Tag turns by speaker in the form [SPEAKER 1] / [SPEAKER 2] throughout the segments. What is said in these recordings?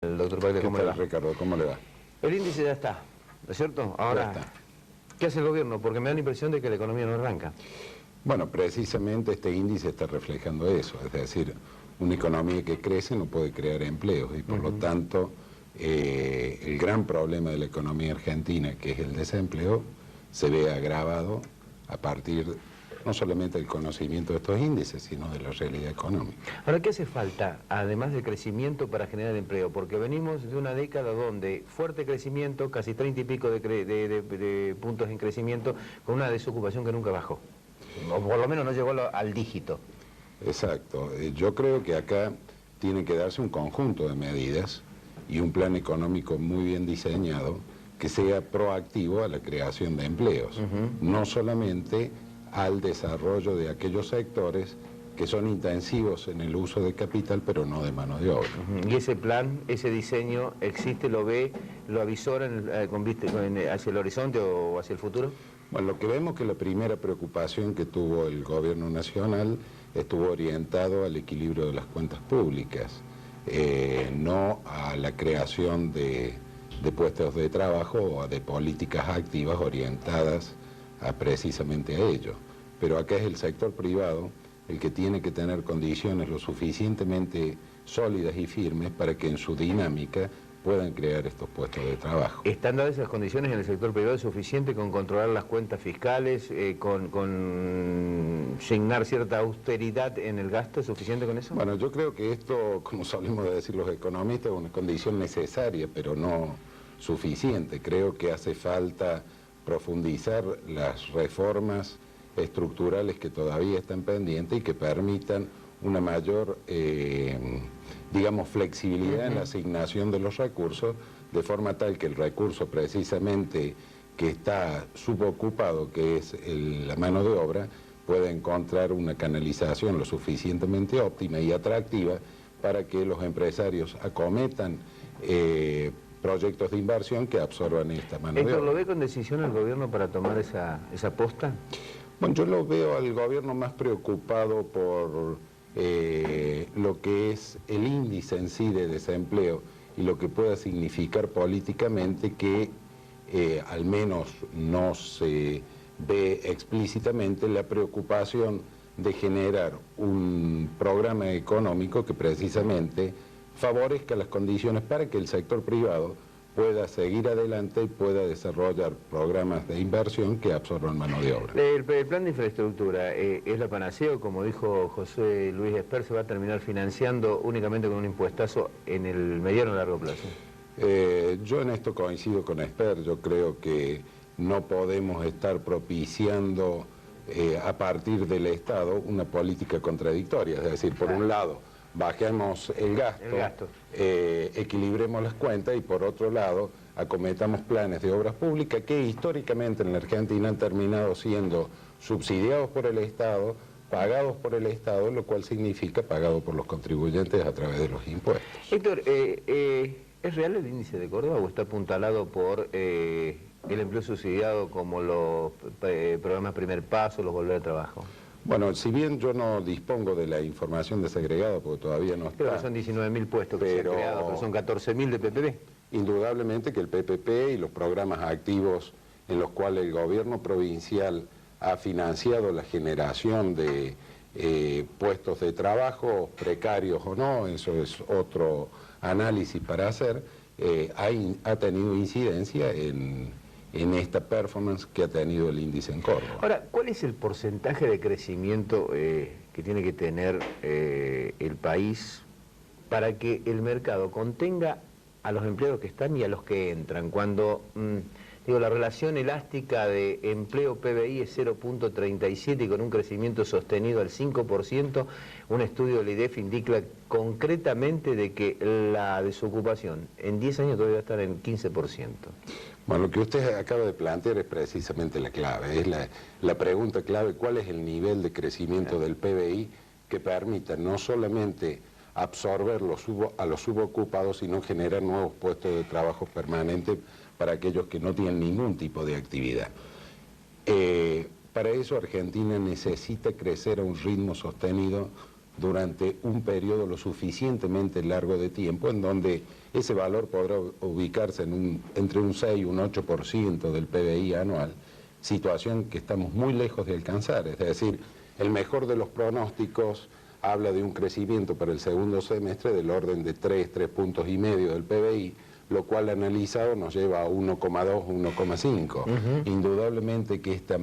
[SPEAKER 1] El doctor Pagle, ¿cómo le va?
[SPEAKER 2] Ricardo, ¿cómo le va?
[SPEAKER 1] El índice ya está, ¿no es cierto? Ahora, ¿qué hace el gobierno? Porque me da la impresión de que la economía no arranca.
[SPEAKER 2] Bueno, precisamente este índice está reflejando eso, es decir, una economía que crece no puede crear empleos y por lo tanto el gran problema de la economía argentina, que es el desempleo, se ve agravado a partir no solamente del conocimiento de estos índices, sino de la realidad económica.
[SPEAKER 1] Ahora, ¿qué hace falta, además del crecimiento, para generar empleo? Porque venimos de una década donde fuerte crecimiento, casi 30 y pico de puntos en crecimiento, con una desocupación que nunca bajó. O por lo menos no llegó al dígito.
[SPEAKER 2] Exacto. Yo creo que acá tiene que darse un conjunto de medidas y un plan económico muy bien diseñado que sea proactivo a la creación de empleos. No solamente al desarrollo de aquellos sectores que son intensivos en el uso de capital, pero no de mano de obra.
[SPEAKER 1] ¿Y ese plan, ese diseño, existe, lo ve, lo avisora hacia el horizonte o hacia el futuro?
[SPEAKER 2] Bueno, lo que vemos que la primera preocupación que tuvo el gobierno nacional estuvo orientado al equilibrio de las cuentas públicas, no a la creación de puestos de trabajo o de políticas activas orientadas precisamente a ello. Pero acá es el sector privado el que tiene que tener condiciones lo suficientemente sólidas y firmes para que en su dinámica puedan crear estos puestos de trabajo.
[SPEAKER 1] ¿Están dadas esas condiciones en el sector privado suficiente con controlar las cuentas fiscales, con signar cierta austeridad en el gasto? ¿Es suficiente con eso?
[SPEAKER 2] Bueno, yo creo que esto, como solemos decir los economistas, es una condición necesaria, pero no suficiente. Creo que hace falta profundizar las reformas estructurales que todavía están pendientes y que permitan una mayor, digamos, flexibilidad en la asignación de los recursos, de forma tal que el recurso precisamente que está subocupado, que es la mano de obra, pueda encontrar una canalización lo suficientemente óptima y atractiva para que los empresarios acometan proyectos de inversión que absorban esta mano de obra.
[SPEAKER 1] ¿Héctor, lo ve con decisión el gobierno para tomar esa posta?
[SPEAKER 2] Bueno, yo lo veo al gobierno más preocupado por lo que es el índice en sí de desempleo y lo que pueda significar políticamente que al menos no se ve explícitamente la preocupación de generar un programa económico que precisamente favorezca las condiciones para que el sector privado pueda seguir adelante y pueda desarrollar programas de inversión que absorban mano de obra.
[SPEAKER 1] El plan de infraestructura es la panacea, como dijo José Luis Esper, se va a terminar financiando únicamente con un impuestazo en el mediano o largo plazo.
[SPEAKER 2] Yo en esto coincido con Esper. Yo creo que no podemos estar propiciando a partir del Estado una política contradictoria, es decir, por un lado bajemos el gasto. Equilibremos las cuentas y por otro lado acometamos planes de obras públicas que históricamente en la Argentina han terminado siendo subsidiados por el Estado, pagados por el Estado, lo cual significa pagado por los contribuyentes a través de los impuestos.
[SPEAKER 1] Héctor, ¿es real el índice de Córdoba o está apuntalado por el empleo subsidiado como los programas Primer Paso, los Volver al Trabajo?
[SPEAKER 2] Bueno, si bien yo no dispongo de la información desagregada, porque todavía no está...
[SPEAKER 1] Pero son 19.000 puestos que se han creado, pero son 14.000 de PPP.
[SPEAKER 2] Indudablemente que el PPP y los programas activos en los cuales el gobierno provincial ha financiado la generación de puestos de trabajo, precarios o no, eso es otro análisis para hacer, ha tenido incidencia en esta performance que ha tenido el índice en Córdoba.
[SPEAKER 1] Ahora, ¿cuál es el porcentaje de crecimiento que tiene que tener el país para que el mercado contenga a los empleados que están y a los que entran? Cuando, digo, la relación elástica de empleo-PBI es 0.37 y con un crecimiento sostenido al 5%, un estudio del IDEF indica concretamente de que la desocupación en 10 años todavía va a estar en 15%.
[SPEAKER 2] Bueno, lo que usted acaba de plantear es precisamente la clave, es la pregunta clave: ¿cuál es el nivel de crecimiento del PBI que permita no solamente absorber a los subocupados, sino generar nuevos puestos de trabajo permanentes para aquellos que no tienen ningún tipo de actividad? Para eso Argentina necesita crecer a un ritmo sostenido durante un periodo lo suficientemente largo de tiempo en donde ese valor podrá ubicarse en entre un 6 y un 8% del PBI anual, situación que estamos muy lejos de alcanzar. Es decir, el mejor de los pronósticos habla de un crecimiento para el segundo semestre del orden de 3 puntos y medio del PBI, lo cual analizado nos lleva a 1,2, 1,5. Indudablemente que este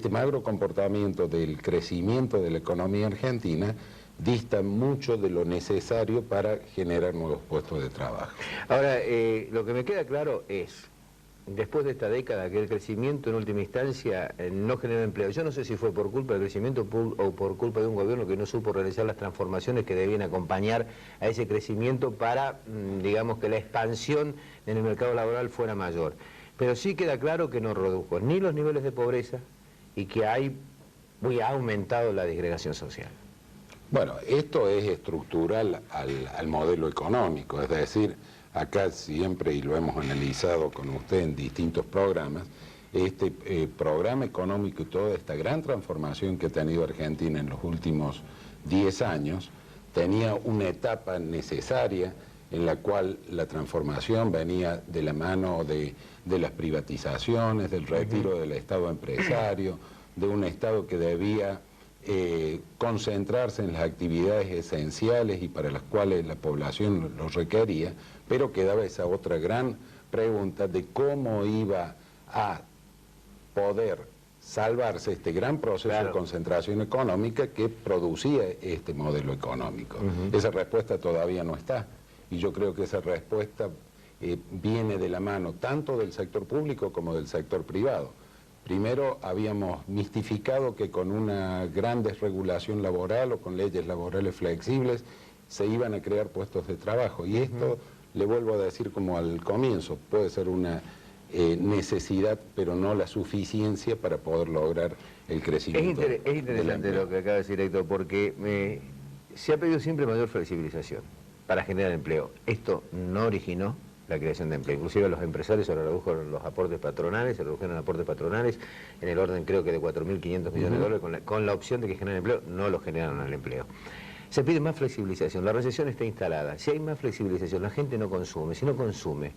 [SPEAKER 2] magro comportamiento del crecimiento de la economía argentina dista mucho de lo necesario para generar nuevos puestos de trabajo.
[SPEAKER 1] Ahora, lo que me queda claro es, después de esta década, que el crecimiento en última instancia no genera empleo. Yo no sé si fue por culpa del crecimiento o por culpa de un gobierno que no supo realizar las transformaciones que debían acompañar a ese crecimiento para, digamos, que la expansión en el mercado laboral fuera mayor. Pero sí queda claro que no redujo ni los niveles de pobreza y que ha aumentado la disgregación social.
[SPEAKER 2] Bueno, esto es estructural al modelo económico, es decir, acá siempre, y lo hemos analizado con usted en distintos programas, este programa económico y toda esta gran transformación que ha tenido Argentina en los últimos 10 años, tenía una etapa necesaria en la cual la transformación venía de la mano de las privatizaciones, del retiro del Estado empresario, de un Estado que debía concentrarse en las actividades esenciales y para las cuales la población lo requería, pero quedaba esa otra gran pregunta de cómo iba a poder salvarse este gran proceso de concentración económica que producía este modelo económico. Esa respuesta todavía no está, y yo creo que esa respuesta viene de la mano tanto del sector público como del sector privado. Primero habíamos mistificado que con una gran desregulación laboral o con leyes laborales flexibles se iban a crear puestos de trabajo, y esto, le vuelvo a decir como al comienzo, puede ser una necesidad, pero no la suficiencia para poder lograr el crecimiento.
[SPEAKER 1] Es interesante lo que acaba de decir Héctor, porque se ha pedido siempre mayor flexibilización para generar empleo. Esto no originó la creación de empleo. Inclusive a los empresarios se redujeron los aportes patronales, se redujeron aportes patronales en el orden, creo que de 4.500 millones de dólares, con la opción de que generen empleo. No lo generaron el empleo. Se pide más flexibilización, la recesión está instalada. Si hay más flexibilización, la gente no consume. Si no consume,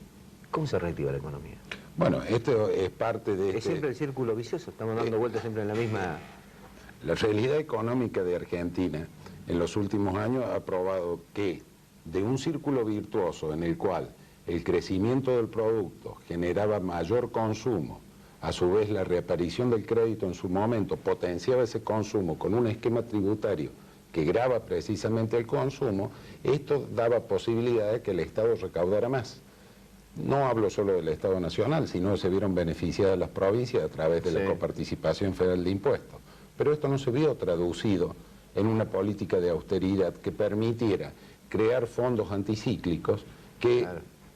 [SPEAKER 1] ¿cómo se reactiva la economía?
[SPEAKER 2] Bueno, esto es parte de...
[SPEAKER 1] Es siempre el círculo vicioso, estamos dando vueltas siempre en la misma...
[SPEAKER 2] La realidad económica de Argentina en los últimos años ha probado que de un círculo virtuoso en el cual el crecimiento del producto generaba mayor consumo, a su vez la reaparición del crédito en su momento potenciaba ese consumo con un esquema tributario que grava precisamente el consumo, esto daba posibilidad de que el Estado recaudara más. No hablo solo del Estado Nacional, sino se vieron beneficiadas las provincias a través de la coparticipación federal de impuestos. Pero esto no se vio traducido en una política de austeridad que permitiera crear fondos anticíclicos que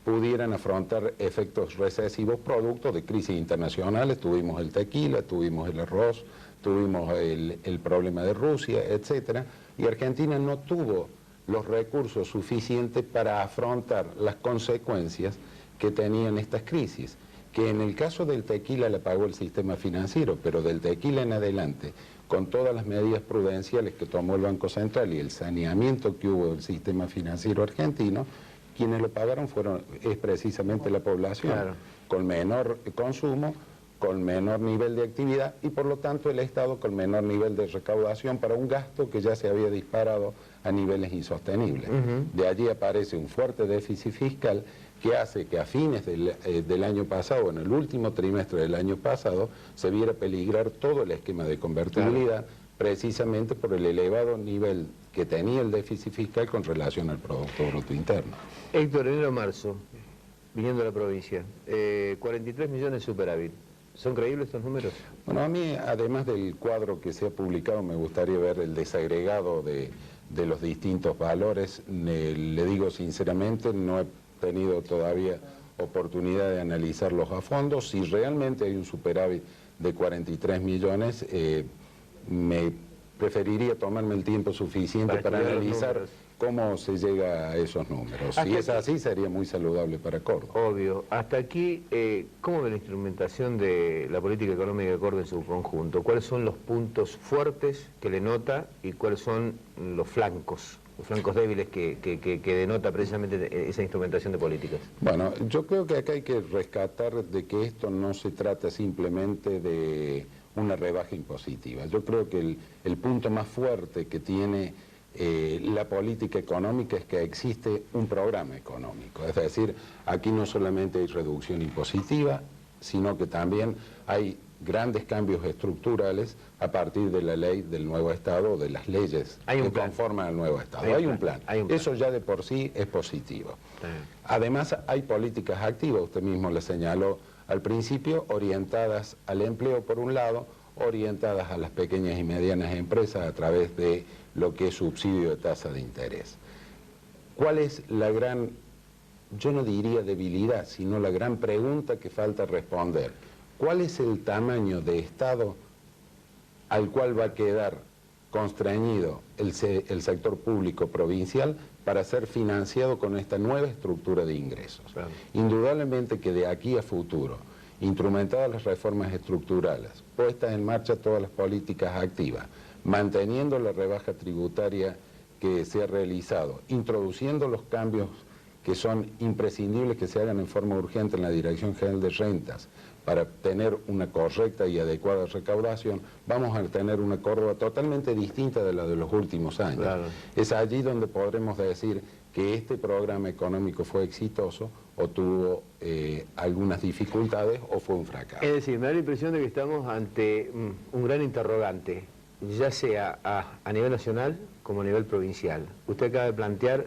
[SPEAKER 2] pudieran afrontar efectos recesivos producto de crisis internacionales. Tuvimos el tequila, tuvimos el arroz, tuvimos el problema de Rusia, etcétera, y Argentina no tuvo los recursos suficientes para afrontar las consecuencias que tenían estas crisis, que en el caso del tequila la pagó el sistema financiero, pero del tequila en adelante, con todas las medidas prudenciales que tomó el Banco Central y el saneamiento que hubo del sistema financiero argentino, quienes lo pagaron es precisamente la población, con menor consumo, con menor nivel de actividad y por lo tanto el Estado con menor nivel de recaudación para un gasto que ya se había disparado a niveles insostenibles. De allí aparece un fuerte déficit fiscal que hace que a fines del año pasado, en el último trimestre del año pasado, se viera peligrar todo el esquema de convertibilidad, precisamente por el elevado nivel que tenía el déficit fiscal con relación al Producto Bruto Interno.
[SPEAKER 1] Héctor, enero-marzo, viniendo a la provincia, 43 millones de superávit. ¿Son creíbles estos números?
[SPEAKER 2] Bueno, a mí, además del cuadro que se ha publicado, me gustaría ver el desagregado de los distintos valores. Le digo sinceramente, no he tenido todavía oportunidad de analizarlos a fondo. Si realmente hay un superávit de 43 millones, me preferiría tomarme el tiempo suficiente para analizar cómo se llega a esos números. Si es así, sería muy saludable para Córdoba.
[SPEAKER 1] Obvio. Hasta aquí, ¿cómo ve la instrumentación de la política económica de Córdoba en su conjunto? ¿Cuáles son los puntos fuertes que le nota y cuáles son los flancos débiles que denota precisamente esa instrumentación de políticas?
[SPEAKER 2] Bueno, yo creo que acá hay que rescatar de que esto no se trata simplemente de una rebaja impositiva. Yo creo que el punto más fuerte que tiene la política económica es que existe un programa económico. Es decir, aquí no solamente hay reducción impositiva, sino que también hay grandes cambios estructurales a partir de la ley del nuevo Estado o de las leyes que conforman el nuevo Estado. Hay un plan. Eso ya de por sí es positivo. Además, hay políticas activas, usted mismo le señaló al principio, orientadas al empleo por un lado, orientadas a las pequeñas y medianas empresas a través de lo que es subsidio de tasa de interés. ¿Cuál es la gran, yo no diría debilidad, sino la gran pregunta que falta responder? ¿Cuál es el tamaño de Estado al cual va a quedar constreñido el sector público provincial para ser financiado con esta nueva estructura de ingresos? Claro. Indudablemente que de aquí a futuro, instrumentadas las reformas estructurales, puestas en marcha todas las políticas activas, manteniendo la rebaja tributaria que se ha realizado, introduciendo los cambios que son imprescindibles que se hagan en forma urgente en la Dirección General de Rentas para tener una correcta y adecuada recaudación, vamos a tener una Córdoba totalmente distinta de la de los últimos años. Claro. Es allí donde podremos decir que este programa económico fue exitoso o tuvo algunas dificultades o fue un fracaso.
[SPEAKER 1] Es decir, me da la impresión de que estamos ante un gran interrogante, ya sea a nivel nacional como a nivel provincial. Usted acaba de plantear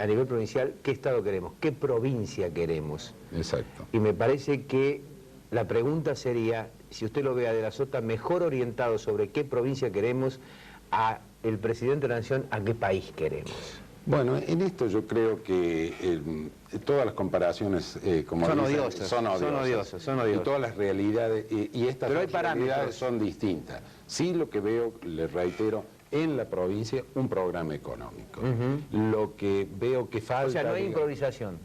[SPEAKER 1] a nivel provincial qué estado queremos, qué provincia queremos.
[SPEAKER 2] Exacto.
[SPEAKER 1] Y me parece que la pregunta sería, si usted lo ve a De la Sota mejor orientado sobre qué provincia queremos, a el presidente de la Nación, a qué país queremos.
[SPEAKER 2] Bueno, en esto yo creo que todas las comparaciones, como
[SPEAKER 1] son
[SPEAKER 2] dicen,
[SPEAKER 1] odiosas, son odiosas.
[SPEAKER 2] Y todas las realidades, y estas realidades son distintas. Sí, lo que veo, le reitero, en la provincia, un programa económico. Lo que veo que falta...
[SPEAKER 1] O sea, no hay improvisación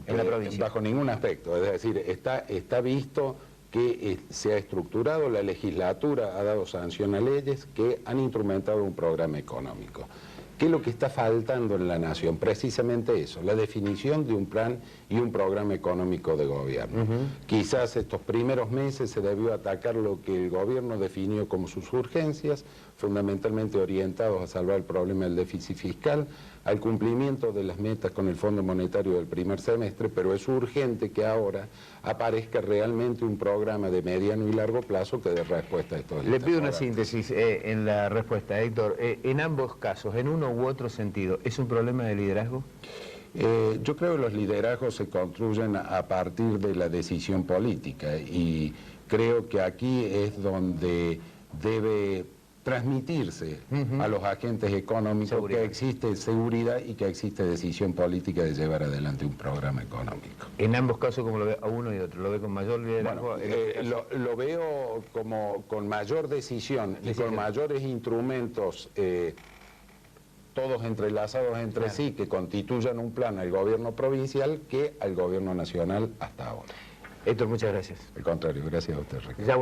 [SPEAKER 1] en la provincia.
[SPEAKER 2] Bajo ningún aspecto, es decir, está visto que se ha estructurado, la legislatura ha dado sanción a leyes que han instrumentado un programa económico. ¿Qué es lo que está faltando en la nación? Precisamente eso, la definición de un plan y un programa económico de gobierno. Quizás estos primeros meses se debió atacar lo que el gobierno definió como sus urgencias, fundamentalmente orientados a salvar el problema del déficit fiscal, al cumplimiento de las metas con el Fondo Monetario del primer semestre, pero es urgente que ahora aparezca realmente un programa de mediano y largo plazo que dé respuesta a estos.
[SPEAKER 1] Le pido una síntesis en la respuesta, Héctor. En ambos casos, en uno u otro sentido, ¿es un problema de liderazgo?
[SPEAKER 2] Yo creo que los liderazgos se construyen a partir de la decisión política y creo que aquí es donde debe transmitirse a los agentes económicos que existe seguridad y que existe decisión política de llevar adelante un programa económico.
[SPEAKER 1] En ambos casos, ¿cómo lo ve a uno y otro? ¿Lo ve con mayor liderazgo?
[SPEAKER 2] Bueno, lo veo como con mayor decisión y con mayores instrumentos todos entrelazados entre sí que constituyan un plan al gobierno provincial que al gobierno nacional hasta ahora.
[SPEAKER 1] Héctor, muchas gracias.
[SPEAKER 2] Al contrario, gracias a usted, Ricardo.